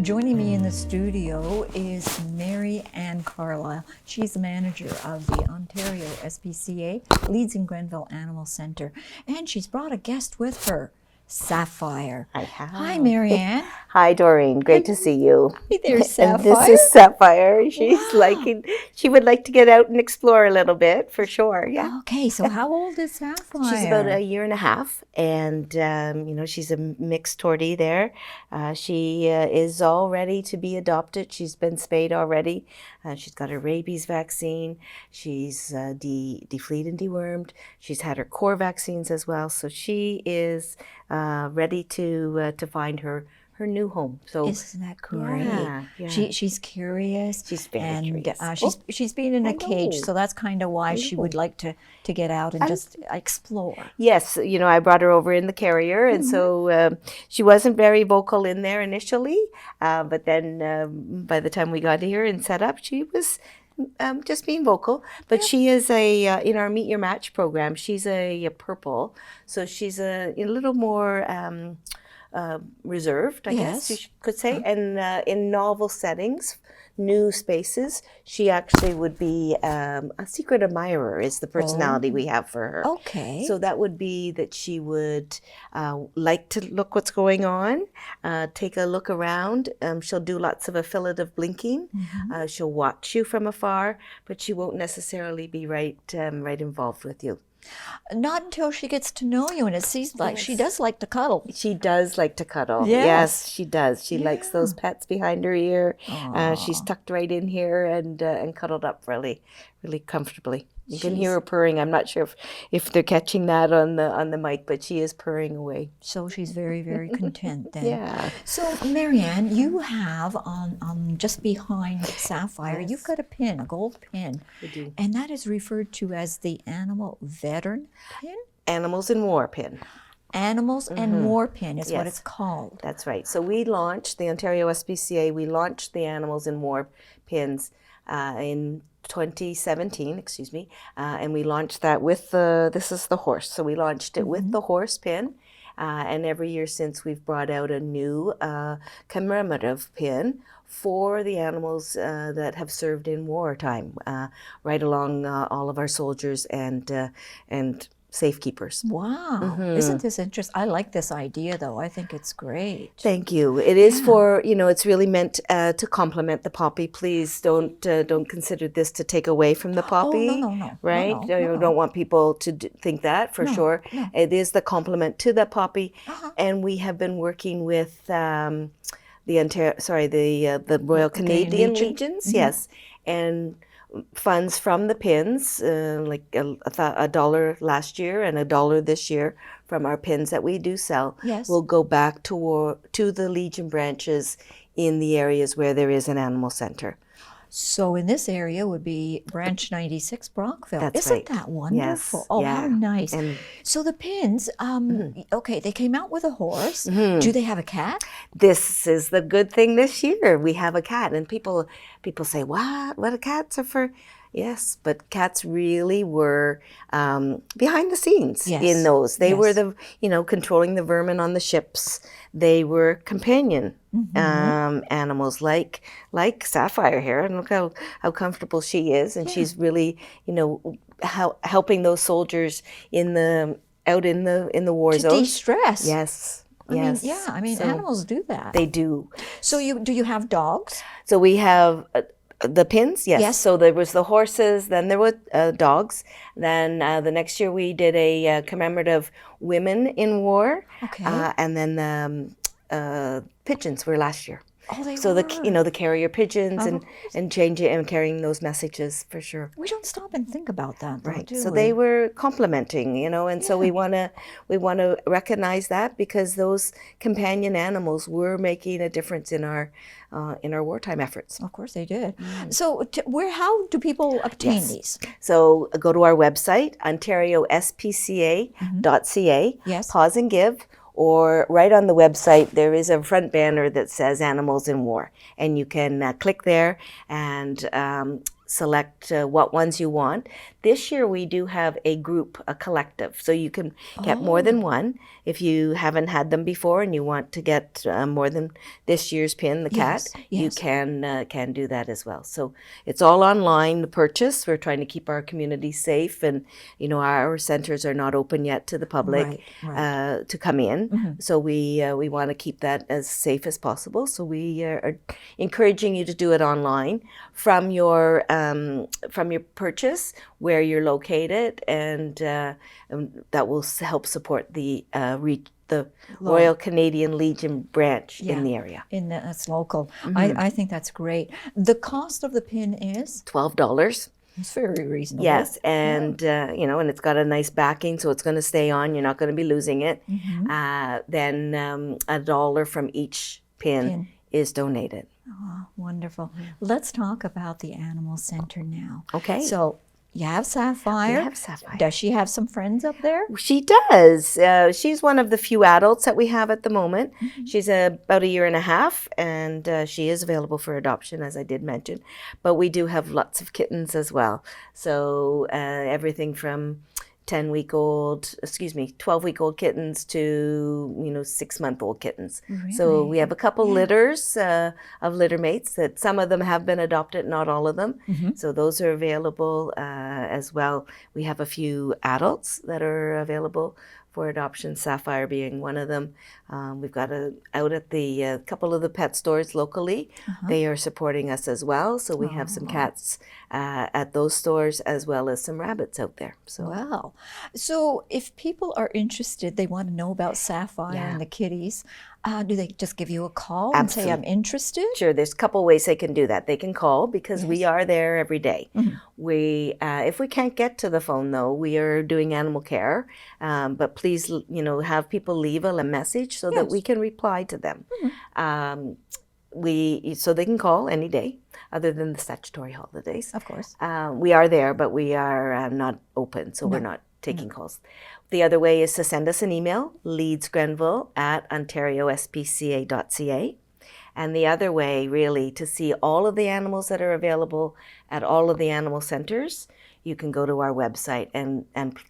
Joining me in the studio is Mary Ann Carlisle. She's the manager of the Ontario SPCA, Leeds and Grenville Animal Centre. And she's brought a guest with her, Sapphire. I have. Hi, Mary Ann. Hi, Doreen. Great to see you. Hi there, Sapphire. And this is Sapphire. She's Wow. she would like to get out and explore a little bit, for sure. Yeah. Okay, so how old is Sapphire? She's about a year and a half, and she's a mixed tortie there. She is all ready to be adopted. She's been spayed already. She's got her rabies vaccine. She's defleed and dewormed. She's had her core vaccines as well. So she is ready to find her new home. So isn't that great? Yeah. She's curious. She's very curious. She's been in a cage, so that's kind of why she would like to get out and just explore. Yes, I brought her over in the carrier, and so she wasn't very vocal in there initially, but then by the time we got here and set up, she was just being vocal. But she is in our Meet Your Match program, she's a purple, so she's a little more reserved, I guess you could say. And in novel settings, new spaces, she actually would be a secret admirer is the personality we have for her. Okay. So that would be that she would like to look what's going on, take a look around. She'll do lots of affiliative blinking. She'll watch you from afar, but she won't necessarily be right involved with you. Not until she gets to know you, and it seems like she does like to cuddle. She does like to cuddle. Yes. Yes, she does. She likes those pets behind her ear. She's tucked right in here and cuddled up really comfortably. You can hear her purring. I'm not sure if they're catching that on the mic, but she is purring away. So she's very, very content then. Yeah. So Mary Ann, you have on just behind Sapphire, you've got a pin, a gold pin. I do. And that is referred to as the Animal Veteran Pin? Animals in War pin. Animals and War Pin is what it's called. That's right. So we launched, the Ontario SPCA, we launched the Animals in War pins in 2017, and we launched that with this is the horse. So we launched it with the horse pin, and every year since we've brought out a new commemorative pin for the animals that have served in wartime, right along all of our soldiers and safekeepers. Wow. Isn't this interesting? I like this idea, though. I think it's great. Thank you. It is for, it's really meant to complement the poppy. Please don't consider this to take away from the poppy. Oh, no. Right? No. You don't want people to think that, for sure. No. It is the complement to the poppy. And we have been working with the Royal Canadian Legions, yes. And funds from the pins, like $1 last year and $1 this year from our pins that we do sell, will go back to the Legion branches in the areas where there is an animal center. So in this area would be Branch 96, Brockville. That's Isn't right. that wonderful? Yes. Oh, how nice. And so the pins, okay, they came out with a horse. Do they have a cat? this is the good thing this year. We have a cat, and people say, "What? What cats are for?" Yes, but cats really were behind the scenes in those. They were the controlling the vermin on the ships. They were companion animals, like Sapphire here, and look how comfortable she is, and she's really helping those soldiers out in the war zone. To de-stress. Yes. I mean, animals do that. They do. So do you have dogs? So we have the pins, yes. So there was the horses, then there were dogs. Then the next year we did a commemorative women in war. Okay. And then the pigeons were last year. Oh, they so were. the carrier pigeons and changing and carrying those messages, for sure. We don't stop and think about that, though, Right. do So we? they were complementing, and so we want to recognize that, because those companion animals were making a difference in our wartime efforts. Of course they did. So how do people obtain these? So go to our website, ontariospca.ca, pause and give, or right on the website, there is a front banner that says Animals in War, and you can click there and select what ones you want. This year we do have a group, a collective, so you can get more than one. If you haven't had them before and you want to get more than this year's pin, the cat, you can do that as well. So it's all online, the purchase. We're trying to keep our community safe, and you know, our centers are not open yet to the public to come in. So we want to keep that as safe as possible. So we are encouraging you to do it online from your purchase, where you're located, and that will help support the Royal Canadian Legion branch in the area. That's local. I think that's great. The cost of the pin is $12. It's very reasonable. Yes, and you know, and it's got a nice backing, so it's going to stay on. You're not going to be losing it. Then $1 from each pin is donated. Oh, wonderful. Let's talk about the animal center now. Okay. So you have Sapphire. We have Sapphire. Does she have some friends up there? She does. She's one of the few adults that we have at the moment. She's about a year and a half, and she is available for adoption, as I did mention. But we do have lots of kittens as well. So everything from 12-week-old kittens to, you know, 6-month-old kittens. Really? So we have a couple litters of litter mates that some of them have been adopted, not all of them. So those are available as well. We have a few adults that are available for adoption, Sapphire being one of them. We've got out at the couple of the pet stores locally. They are supporting us as well. So we have some cats at those stores, as well as some rabbits out there. So wow. So if people are interested, they want to know about Sapphire and the kitties, do they just give you a call and say, I'm interested? Sure, there's a couple ways they can do that. They can call, because we are there every day. We, if we can't get to the phone though, we are doing animal care, but please, you know, have people leave a message so that we can reply to them. So they can call any day, other than the statutory holidays. Of course. We are there, but we are not open, so we're not taking calls. The other way is to send us an email, leedsgrenville@ontariospca.ca. And the other way, really, to see all of the animals that are available at all of the animal centers, you can go to our website and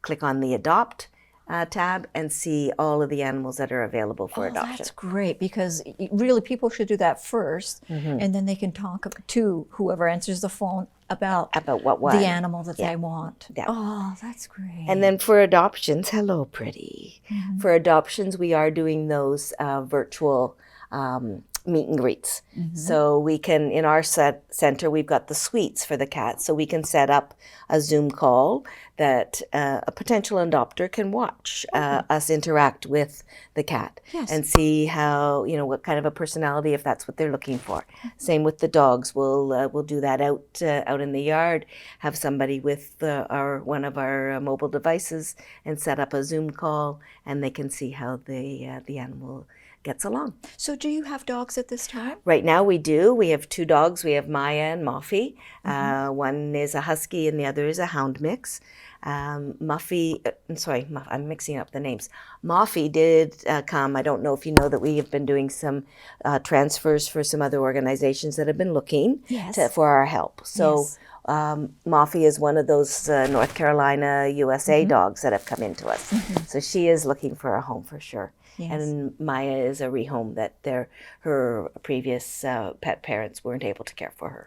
click on the Adopt tab and see all of the animals that are available for adoption. That's great, because really people should do that first, and then they can talk to whoever answers the phone about the animal that they want. Oh, that's great. And then for adoptions, hello, pretty. For adoptions, we are doing those virtual meet and greets. So we can, in our center, we've got the suites for the cats, so we can set up a Zoom call that a potential adopter can watch us interact with the cat and see how, you know, what kind of a personality, if that's what they're looking for. Same with the dogs. We'll do that out in the yard, have somebody with one of our mobile devices and set up a Zoom call, and they can see how the animal gets along. So do you have dogs at this time? Right now we do. We have 2 dogs. We have Maya and Muffy. One is a husky and the other is a hound mix. Muffy, I'm mixing up the names. Muffy did come. I don't know if you know that we have been doing some transfers for some other organizations that have been looking for our help. So Muffy is one of those North Carolina, USA dogs that have come into us. So she is looking for a home for sure. And Maya is a rehome that her previous pet parents weren't able to care for her.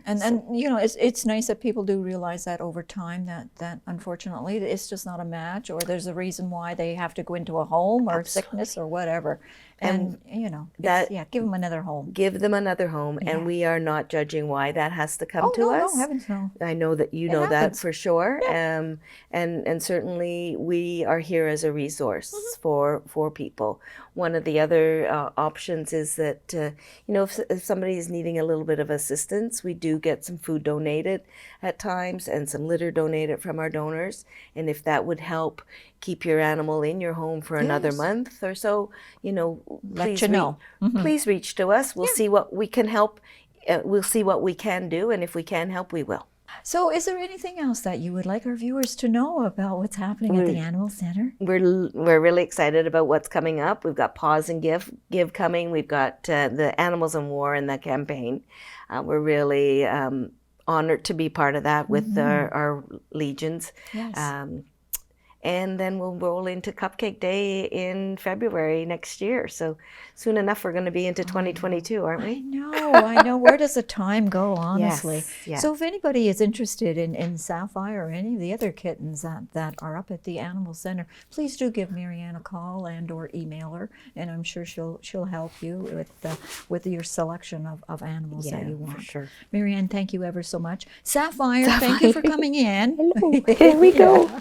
And you know, it's nice that people do realize that over time that unfortunately it's just not a match, or there's a reason why they have to go into a home or sickness or whatever. And you know, give them another home. Give them another home, and we are not judging why that has to come to us. No, heavens no. I know that you know that for sure, and certainly we are here as a resource for people. One of the other options is that you know, if somebody is needing a little bit of assistance, we do get some food donated at times and some litter donated from our donors, and if that would help keep your animal in your home for another month or so, you know, please reach to us. We'll see what we can help. We'll see what we can do, and if we can help, we will. So is there anything else that you would like our viewers to know about what's happening at the Animal Center? We're really excited about what's coming up. We've got Pause and Give coming. We've got the Animals in War and the campaign. We're really honored to be part of that with our legions. Yes. And then we'll roll into Cupcake Day in February next year. So soon enough, we're going to be into 2022, aren't we? I know. Where does the time go, honestly? Yes. So if anybody is interested in Sapphire or any of the other kittens that are up at the Animal Center, please do give Marianne a call and or email her, and I'm sure she'll help you with your selection of animals that you want. For sure. Marianne, thank you ever so much. Sapphire, thank you for coming in. Hello. Here we go.